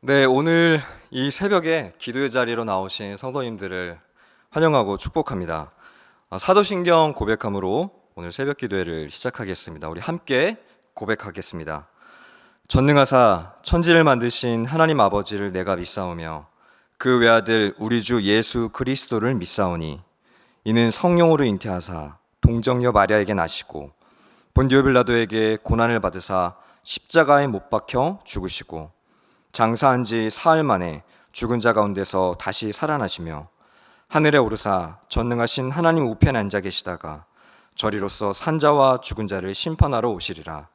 네, 오늘 이 새벽에 기도의 자리로 나오신 성도님들을 환영하고 축복합니다. 사도신경 고백함으로 오늘 새벽 기도회를 시작하겠습니다. 우리 함께 고백하겠습니다. 전능하사 천지를 만드신 하나님 아버지를 내가 믿사오며 그 외아들 우리 주 예수 그리스도를 믿사오니 이는 성령으로 잉태하사 동정녀 마리아에게 나시고 본디오 빌라도에게 고난을 받으사 십자가에 못 박혀 죽으시고 장사한 지 사흘 만에 죽은 자 가운데서 다시 살아나시며 하늘에 오르사 전능하신 하나님 우편에 앉아 계시다가 저리로서 산자와 죽은 자를 심판하러 오시리라.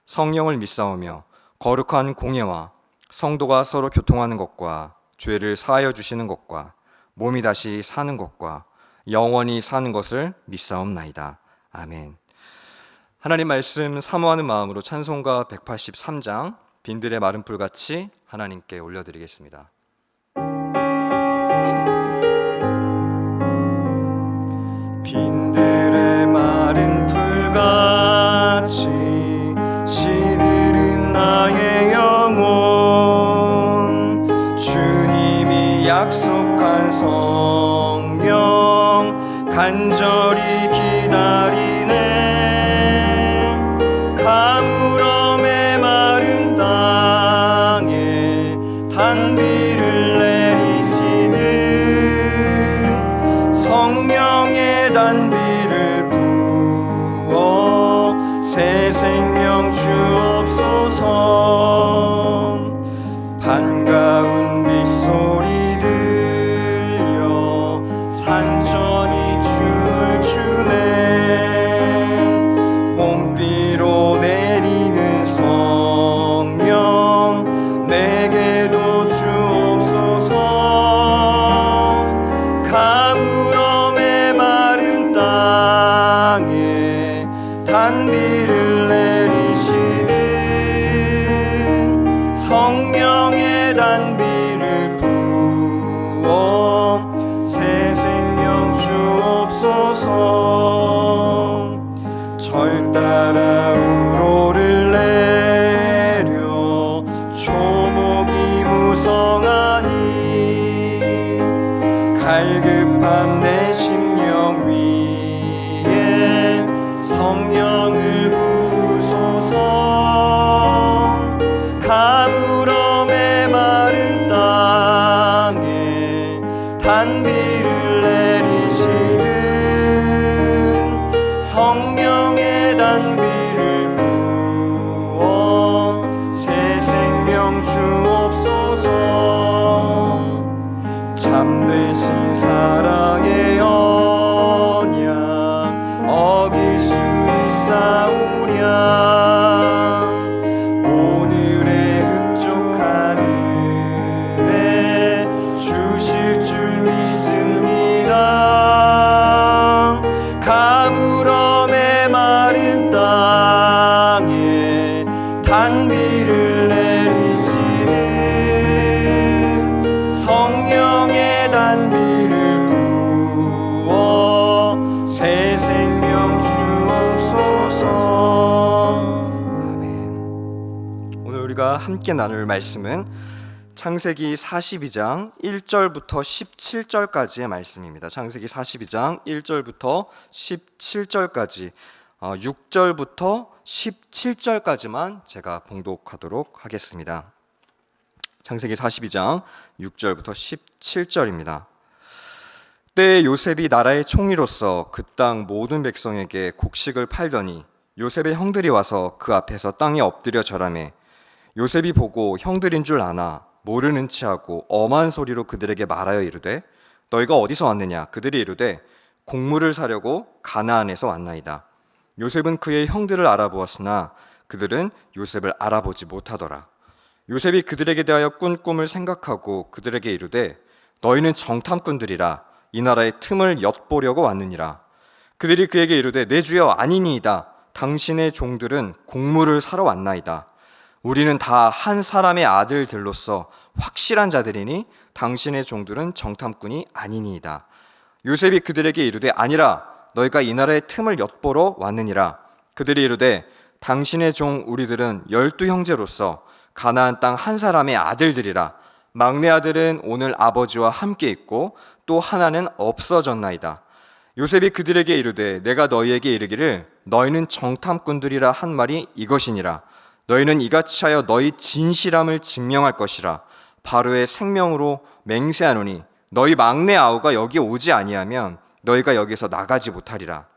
성령을 믿사오며 거룩한 공예와 성도가 서로 교통하는 것과 죄를 사하여 주시는 것과 몸이 다시 사는 것과 영원히 사는 것을 믿사옵나이다. 아멘. 하나님 말씀 사모하는 마음으로 찬송가 183장 빈들의 마른 풀같이 하나님께 올려드리겠습니다. 빈들의 마른 풀같이 시들은 나의 영혼, 주님이 약속한 성령 간절히 기다리네. 가물음에 마른 땅에 단비를 내리시듯 성령의 단비를 부어 새 생명 주옵소서. 반가운 빗소리 들려 산천이 춤을 추네. 봄비로 내리는 성령 내게도 주옵소서. 가물음에 마른 땅에 단비를 내리시듯 성령의 단비를 부어 새 생명 주옵소서. 절 따라 우로를 내려 초목이 무성하니 갈급한 내 심령 위에 성령을 부소서. 가물음에 마른 땅에 단비를 내리시듯 성령의 단비를 부어 새 생명 주옵소서. 참되신 사랑의 언약 어길 수 있사오랴. 오늘의 흡족한 은혜 주실 줄 믿습니다. 가물음에 마른 땅에 단비를 내리시듯 성령의 단비를 부어 새 생명 주옵소서. 아멘. 오늘 우리가 함께 나눌 말씀은 창세기 42장 1절부터 17절까지의 말씀입니다. 창세기 42장 1절부터 17절까지 6절부터 17절까지만 제가 봉독하도록 하겠습니다. 창세기 42장 6절부터 17절입니다. 때에 요셉이 나라의 총리로서 그 땅 모든 백성에게 곡식을 팔더니 요셉의 형들이 와서 그 앞에서 땅에 엎드려 절하매 요셉이 보고 형들인 줄 아나 모르는 체하고 엄한 소리로 그들에게 말하여 이르되 너희가 어디서 왔느냐. 그들이 이르되 곡물을 사려고 가나안에서 왔나이다. 요셉은 그의 형들을 알아보았으나 그들은 요셉을 알아보지 못하더라. 요셉이 그들에게 대하여 꾼 꿈을 생각하고 그들에게 이르되 너희는 정탐꾼들이라 이 나라의 틈을 엿보려고 왔느니라. 그들이 그에게 이르되 내 주여 아니니이다. 당신의 종들은 곡물을 사러 왔나이다. 우리는 다 한 사람의 아들들로서 확실한 자들이니 당신의 종들은 정탐꾼이 아니니이다. 요셉이 그들에게 이르되 아니라 너희가 이 나라의 틈을 엿보러 왔느니라. 그들이 이르되 당신의 종 우리들은 12 형제로서 가나안 땅 한 사람의 아들들이라. 막내 아들은 오늘 아버지와 함께 있고 또 하나는 없어졌나이다. 요셉이 그들에게 이르되 내가 너희에게 이르기를 너희는 정탐꾼들이라 한 말이 이것이니라. 너희는 이같이 하여 너희 진실함을 증명할 것이라. 바로의 생명으로 맹세하노니 너희 막내 아우가 여기 오지 아니하면 너희가 여기서 나가지 못하리라.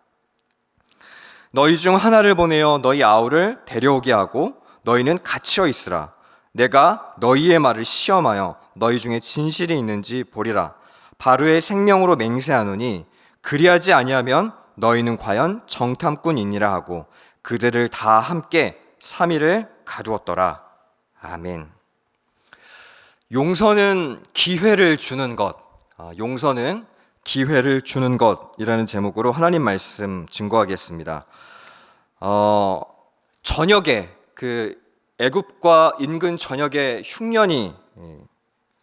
너희 중 하나를 보내어 너희 아우를 데려오게 하고 너희는 갇혀 있으라. 내가 너희의 말을 시험하여 너희 중에 진실이 있는지 보리라. 바로의 생명으로 맹세하노니 그리하지 아니하면 너희는 과연 정탐꾼이니라 하고 그들을 다 함께 3일을 가두었더라. 아멘. 용서는 기회를 주는 것. 용서는 기회를 주는 것이라는 제목으로 하나님 말씀 증거하겠습니다. 저녁에 애굽과 인근 전역에 흉년이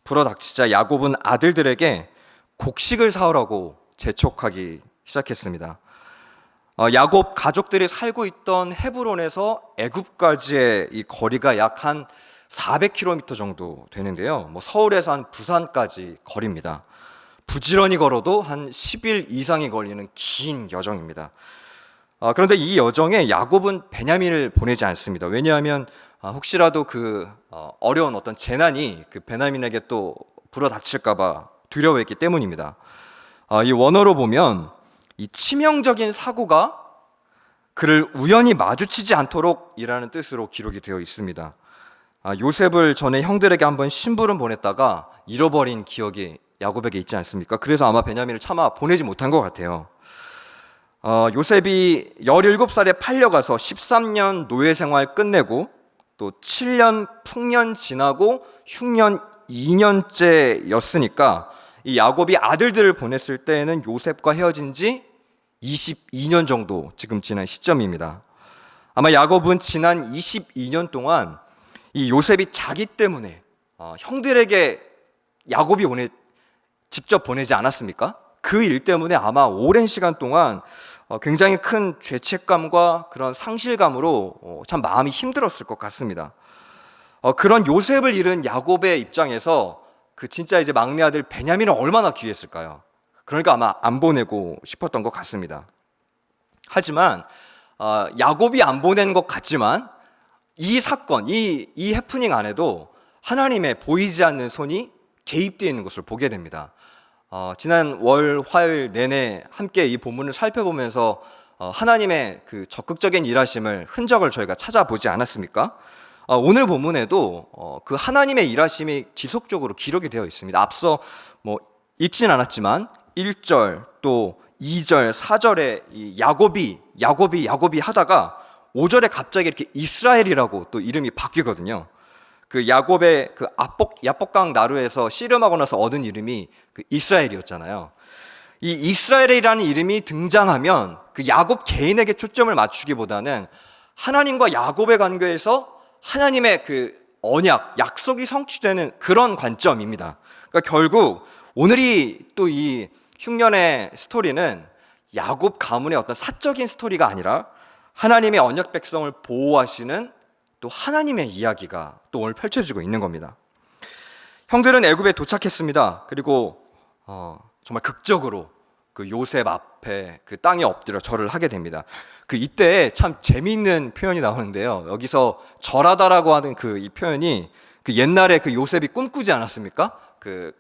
불어닥치자 야곱은 아들들에게 곡식을 사오라고 재촉하기 시작했습니다. 야곱 가족들이 살고 있던 헤브론에서 애굽까지의 이 거리가 약 한 400km 정도 되는데요. 서울에서 한 부산까지 거리입니다. 부지런히 걸어도 한 10일 이상이 걸리는 긴 여정입니다. 그런데 이 여정에 야곱은 베냐민을 보내지 않습니다. 왜냐하면 혹시라도 어려운 어떤 재난이 베냐민에게 또 불어닥칠까봐 두려워했기 때문입니다. 이 원어로 보면 이 치명적인 사고가 그를 우연히 마주치지 않도록 이라는 뜻으로 기록이 되어 있습니다. 요셉을 전에 형들에게 한번 심부름 보냈다가 잃어버린 기억이 야곱에게 있지 않습니까? 그래서 아마 베냐민을 차마 보내지 못한 것 같아요. 요셉이 17살에 팔려가서 13년 노예 생활 끝내고 또 7년 풍년 지나고 흉년 2년째였으니까 이 야곱이 아들들을 보냈을 때에는 요셉과 헤어진 지 22년 정도 지금 지난 시점입니다. 아마 야곱은 지난 22년 동안 이 요셉이 자기 때문에 형들에게 야곱이 직접 보내지 않았습니까? 그 일 때문에 아마 오랜 시간 동안 굉장히 큰 죄책감과 그런 상실감으로 참 마음이 힘들었을 것 같습니다. 그런 요셉을 잃은 야곱의 입장에서 진짜 이제 막내 아들 베냐민은 얼마나 귀했을까요? 그러니까 아마 안 보내고 싶었던 것 같습니다. 하지만 야곱이 안 보낸 것 같지만 이 사건, 이 해프닝 안에도 하나님의 보이지 않는 손이 개입되어 있는 것을 보게 됩니다. 지난 월, 화요일 내내 함께 이 본문을 살펴보면서 하나님의 적극적인 일하심을 흔적을 저희가 찾아보지 않았습니까? 오늘 본문에도 그 하나님의 일하심이 지속적으로 기록이 되어 있습니다. 앞서 읽진 않았지만 1절 또 2절, 4절에 이 야곱이 하다가 5절에 갑자기 이렇게 이스라엘이라고 또 이름이 바뀌거든요. 야곱의 야복강 나루에서 씨름하고 나서 얻은 이름이 이스라엘이었잖아요. 이 이스라엘이라는 이름이 등장하면 야곱 개인에게 초점을 맞추기보다는 하나님과 야곱의 관계에서 하나님의 언약, 약속이 성취되는 그런 관점입니다. 그러니까 결국 오늘이 또 이 흉년의 스토리는 야곱 가문의 어떤 사적인 스토리가 아니라 하나님의 언약 백성을 보호하시는 또 하나님의 이야기가 또 오늘 펼쳐지고 있는 겁니다. 형들은 애굽에 도착했습니다. 그리고 정말 극적으로 요셉 앞에 땅에 엎드려 절을 하게 됩니다. 이때 참 재미있는 표현이 나오는데요. 여기서 절하다라고 하는 이 표현이 옛날에 요셉이 꿈꾸지 않았습니까?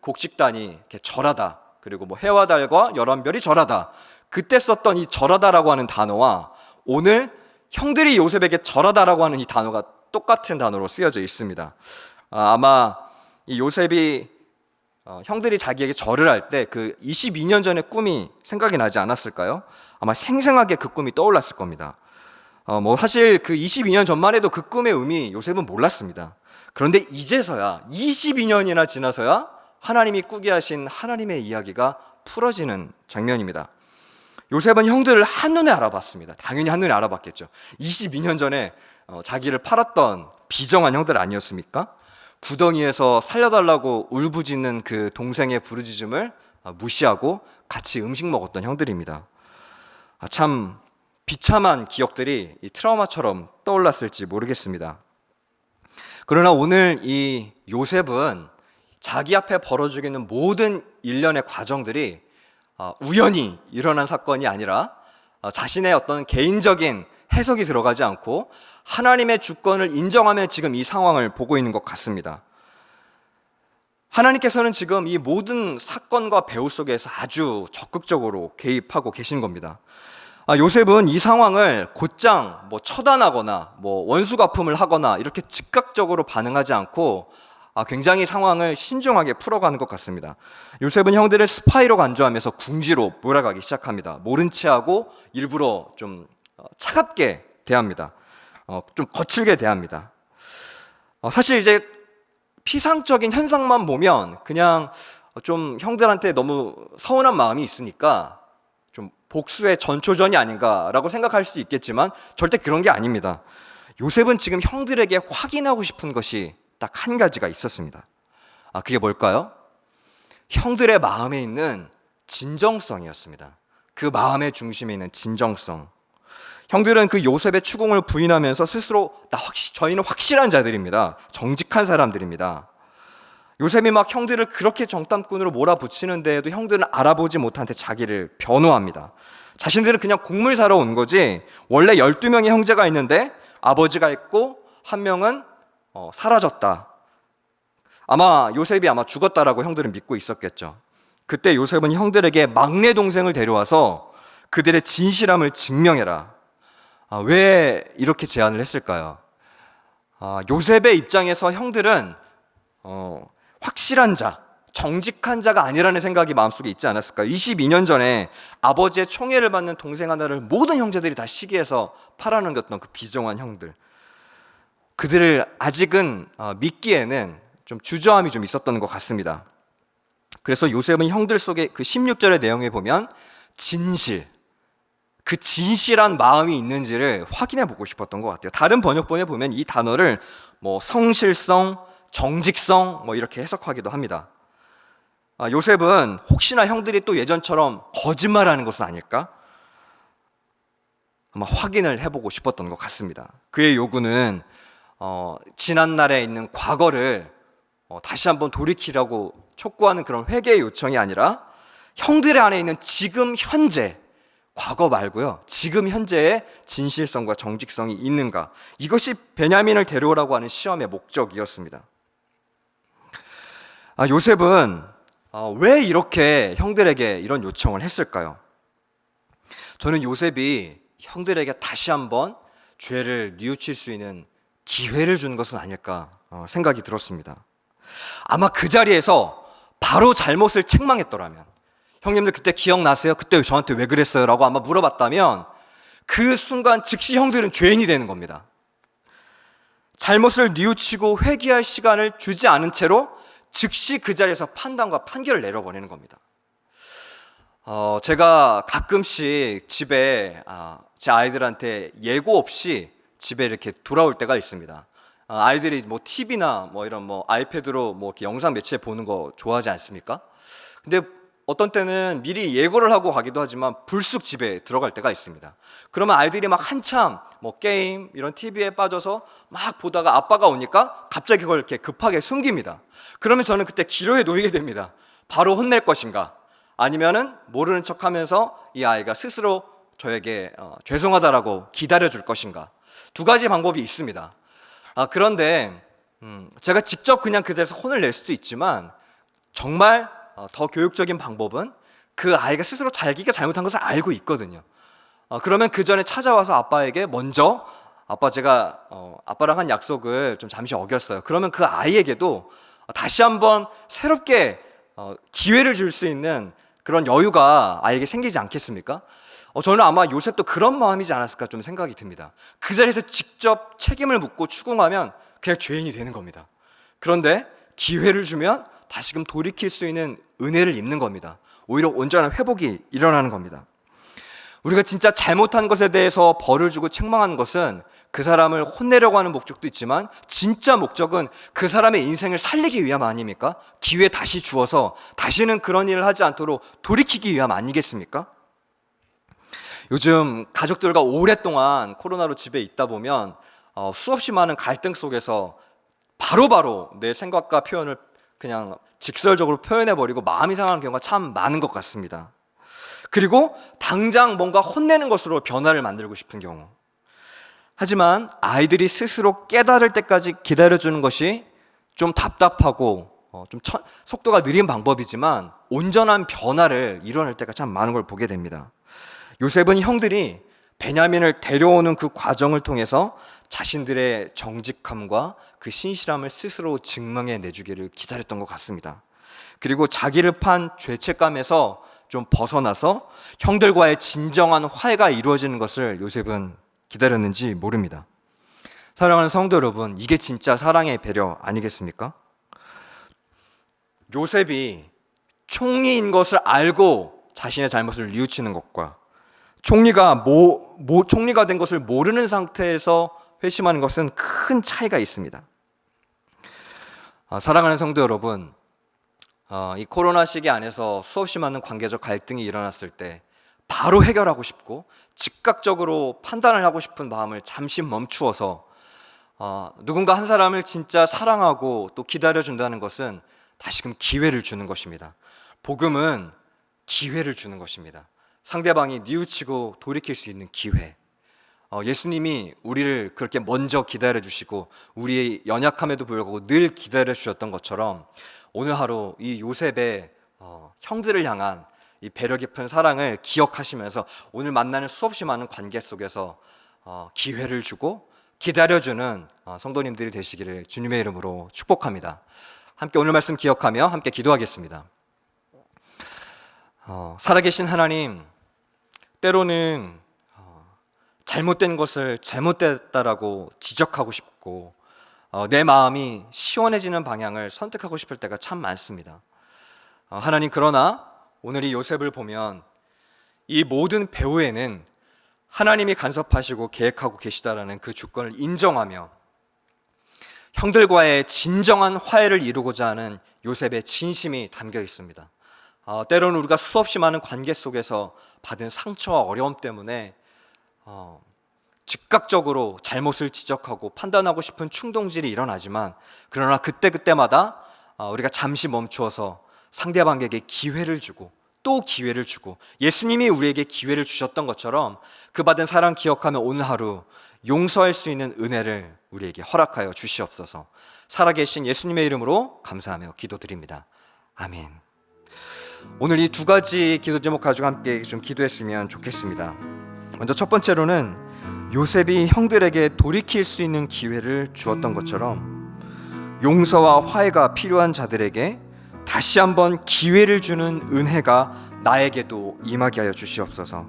곡식단이 이렇게 절하다, 그리고 해와 달과 열한 별이 절하다. 그때 썼던 이 절하다라고 하는 단어와 오늘 형들이 요셉에게 절하다라고 하는 이 단어가 똑같은 단어로 쓰여져 있습니다. 아마 이 요셉이 형들이 자기에게 절을 할 때 22년 전의 꿈이 생각이 나지 않았을까요? 아마 생생하게 그 꿈이 떠올랐을 겁니다. 사실 22년 전만 해도 그 꿈의 의미 요셉은 몰랐습니다. 그런데 이제서야 22년이나 지나서야 하나님이 꾸게 하신 하나님의 이야기가 풀어지는 장면입니다. 요셉은 형들을 한눈에 알아봤습니다. 당연히 한눈에 알아봤겠죠. 22년 전에 자기를 팔았던 비정한 형들 아니었습니까? 구덩이에서 살려달라고 울부짖는 그 동생의 부르짖음을 무시하고 같이 음식 먹었던 형들입니다. 참 비참한 기억들이 이 트라우마처럼 떠올랐을지 모르겠습니다. 그러나 오늘 이 요셉은 자기 앞에 벌어지고 있는 모든 일련의 과정들이 우연히 일어난 사건이 아니라 자신의 어떤 개인적인 해석이 들어가지 않고 하나님의 주권을 인정하며 지금 이 상황을 보고 있는 것 같습니다. 하나님께서는 지금 이 모든 사건과 배후 속에서 아주 적극적으로 개입하고 계신 겁니다. 요셉은 이 상황을 곧장 처단하거나 원수 갚음을 하거나 이렇게 즉각적으로 반응하지 않고 굉장히 상황을 신중하게 풀어가는 것 같습니다. 요셉은 형들을 스파이로 간주하면서 궁지로 몰아가기 시작합니다. 모른 체하고 일부러 좀 차갑게 대합니다. 좀 거칠게 대합니다. 사실 이제 피상적인 현상만 보면 그냥 좀 형들한테 너무 서운한 마음이 있으니까 좀 복수의 전초전이 아닌가라고 생각할 수도 있겠지만 절대 그런 게 아닙니다. 요셉은 지금 형들에게 확인하고 싶은 것이 딱 한 가지가 있었습니다. 그게 뭘까요? 형들의 마음에 있는 진정성이었습니다. 그 마음의 중심에 있는 진정성. 형들은 그 요셉의 추궁을 부인하면서 스스로 저희는 확실한 자들입니다. 정직한 사람들입니다. 요셉이 막 형들을 그렇게 정탐꾼으로 몰아붙이는 데에도 형들은 알아보지 못한 채 자기를 변호합니다. 자신들은 그냥 곡물 사러 온 거지 원래 12명의 형제가 있는데 아버지가 있고 한 명은 사라졌다. 요셉이 죽었다라고 형들은 믿고 있었겠죠. 그때 요셉은 형들에게 막내 동생을 데려와서 그들의 진실함을 증명해라. 왜 이렇게 제안을 했을까요? 요셉의 입장에서 형들은 확실한 자, 정직한 자가 아니라는 생각이 마음속에 있지 않았을까요? 22년 전에 아버지의 총애를 받는 동생 하나를 모든 형제들이 다 시기해서 팔아넘겼던 그 비정한 형들, 그들을 아직은 믿기에는 좀 주저함이 좀 있었던 것 같습니다. 그래서 요셉은 형들 속에 그 16절의 내용에 보면 그 진실한 마음이 있는지를 확인해 보고 싶었던 것 같아요. 다른 번역본에 보면 이 단어를 성실성, 정직성 이렇게 해석하기도 합니다. 요셉은 혹시나 형들이 또 예전처럼 거짓말하는 것은 아닐까? 확인을 해보고 싶었던 것 같습니다. 그의 요구는 지난날에 있는 과거를 다시 한번 돌이키라고 촉구하는 그런 회개의 요청이 아니라 형들의 안에 있는 지금 현재, 과거 말고요, 지금 현재의 진실성과 정직성이 있는가, 이것이 베냐민을 데려오라고 하는 시험의 목적이었습니다. 요셉은 왜 이렇게 형들에게 이런 요청을 했을까요? 저는 요셉이 형들에게 다시 한번 죄를 뉘우칠 수 있는 기회를 준 것은 아닐까 생각이 들었습니다. 아마 그 자리에서 바로 잘못을 책망했더라면, 형님들 그때 기억나세요? 그때 저한테 왜 그랬어요? 라고 아마 물어봤다면 그 순간 즉시 형들은 죄인이 되는 겁니다. 잘못을 뉘우치고 회개할 시간을 주지 않은 채로 즉시 그 자리에서 판단과 판결을 내려버리는 겁니다. 제가 가끔씩 집에 제 아이들한테 예고 없이 집에 이렇게 돌아올 때가 있습니다. 아이들이 TV나 이런 아이패드로 이렇게 영상 매체 보는 거 좋아하지 않습니까? 근데 어떤 때는 미리 예고를 하고 가기도 하지만 불쑥 집에 들어갈 때가 있습니다. 그러면 아이들이 막 한참 게임 이런 TV에 빠져서 막 보다가 아빠가 오니까 갑자기 그걸 이렇게 급하게 숨깁니다. 그러면 저는 그때 기로에 놓이게 됩니다. 바로 혼낼 것인가, 아니면은 모르는 척하면서 이 아이가 스스로 저에게 죄송하다라고 기다려줄 것인가, 두 가지 방법이 있습니다. 그런데 제가 직접 그냥 그 자리에서 혼을 낼 수도 있지만 정말 더 교육적인 방법은 그 아이가 스스로 자기가 잘못한 것을 알고 있거든요. 그러면 그 전에 찾아와서 아빠에게 먼저 아빠 제가 아빠랑 한 약속을 좀 잠시 어겼어요. 그러면 그 아이에게도 다시 한번 새롭게 기회를 줄 수 있는 그런 여유가 아이에게 생기지 않겠습니까? 저는 아마 요셉도 그런 마음이지 않았을까 좀 생각이 듭니다. 그 자리에서 직접 책임을 묻고 추궁하면 그냥 죄인이 되는 겁니다. 그런데 기회를 주면 다시금 돌이킬 수 있는 은혜를 입는 겁니다. 오히려 온전한 회복이 일어나는 겁니다. 우리가 진짜 잘못한 것에 대해서 벌을 주고 책망하는 것은 그 사람을 혼내려고 하는 목적도 있지만 진짜 목적은 그 사람의 인생을 살리기 위함 아닙니까? 기회 다시 주어서 다시는 그런 일을 하지 않도록 돌이키기 위함 아니겠습니까? 요즘 가족들과 오랫동안 코로나로 집에 있다 보면 수없이 많은 갈등 속에서 바로바로 내 생각과 표현을 그냥 직설적으로 표현해버리고 마음이 상하는 경우가 참 많은 것 같습니다. 그리고 당장 뭔가 혼내는 것으로 변화를 만들고 싶은 경우. 하지만 아이들이 스스로 깨달을 때까지 기다려주는 것이 좀 답답하고 속도가 느린 방법이지만 온전한 변화를 이뤄낼 때가 참 많은 걸 보게 됩니다. 요셉은 형들이 베냐민을 데려오는 그 과정을 통해서 자신들의 정직함과 그 신실함을 스스로 증명해 내주기를 기다렸던 것 같습니다. 그리고 자기를 판 죄책감에서 좀 벗어나서 형들과의 진정한 화해가 이루어지는 것을 요셉은 기다렸는지 모릅니다. 사랑하는 성도 여러분, 이게 진짜 사랑의 배려 아니겠습니까? 요셉이 총리인 것을 알고 자신의 잘못을 뉘우치는 것과 총리가 된 것을 모르는 상태에서 회심하는 것은 큰 차이가 있습니다. 사랑하는 성도 여러분, 이 코로나 시기 안에서 수없이 많은 관계적 갈등이 일어났을 때 바로 해결하고 싶고 즉각적으로 판단을 하고 싶은 마음을 잠시 멈추어서 누군가 한 사람을 진짜 사랑하고 또 기다려준다는 것은 다시금 기회를 주는 것입니다. 복음은 기회를 주는 것입니다. 상대방이 뉘우치고 돌이킬 수 있는 기회. 예수님이 우리를 그렇게 먼저 기다려주시고 우리의 연약함에도 불구하고 늘 기다려주셨던 것처럼 오늘 하루 이 요셉의 형들을 향한 이 배려 깊은 사랑을 기억하시면서 오늘 만나는 수없이 많은 관계 속에서 기회를 주고 기다려주는 성도님들이 되시기를 주님의 이름으로 축복합니다. 함께 오늘 말씀 기억하며 함께 기도하겠습니다. 살아계신 하나님, 때로는 잘못된 것을 잘못됐다라고 지적하고 싶고 내 마음이 시원해지는 방향을 선택하고 싶을 때가 참 많습니다. 하나님, 그러나 오늘 이 요셉을 보면 이 모든 배후에는 하나님이 간섭하시고 계획하고 계시다라는 그 주권을 인정하며 형들과의 진정한 화해를 이루고자 하는 요셉의 진심이 담겨 있습니다. 때로는 우리가 수없이 많은 관계 속에서 받은 상처와 어려움 때문에 즉각적으로 잘못을 지적하고 판단하고 싶은 충동질이 일어나지만 그러나 그때마다 우리가 잠시 멈추어서 상대방에게 기회를 주고 또 기회를 주고 예수님이 우리에게 기회를 주셨던 것처럼 그 받은 사랑 기억하며 오늘 하루 용서할 수 있는 은혜를 우리에게 허락하여 주시옵소서. 살아계신 예수님의 이름으로 감사하며 기도드립니다. 아멘. 오늘 이 두 가지 기도 제목 가지고 함께 좀 기도했으면 좋겠습니다. 먼저 첫 번째로는 요셉이 형들에게 돌이킬 수 있는 기회를 주었던 것처럼 용서와 화해가 필요한 자들에게 다시 한번 기회를 주는 은혜가 나에게도 임하게 하여 주시옵소서.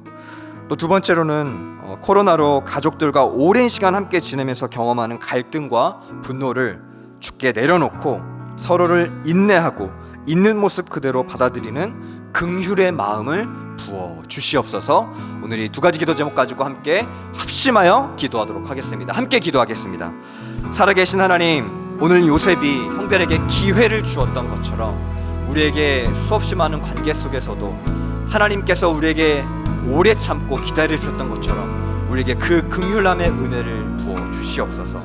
또 두 번째로는 코로나로 가족들과 오랜 시간 함께 지내면서 경험하는 갈등과 분노를 주께 내려놓고 서로를 인내하고 있는 모습 그대로 받아들이는 긍휼의 마음을 부어 주시옵소서. 오늘 이 두 가지 기도 제목 가지고 함께 합심하여 기도하도록 하겠습니다. 함께 기도하겠습니다. 살아계신 하나님, 오늘 요셉이 형들에게 기회를 주었던 것처럼 우리에게 수없이 많은 관계 속에서도 하나님께서 우리에게 오래 참고 기다려 주셨던 것처럼 우리에게 그 긍휼함의 은혜를 부어 주시옵소서.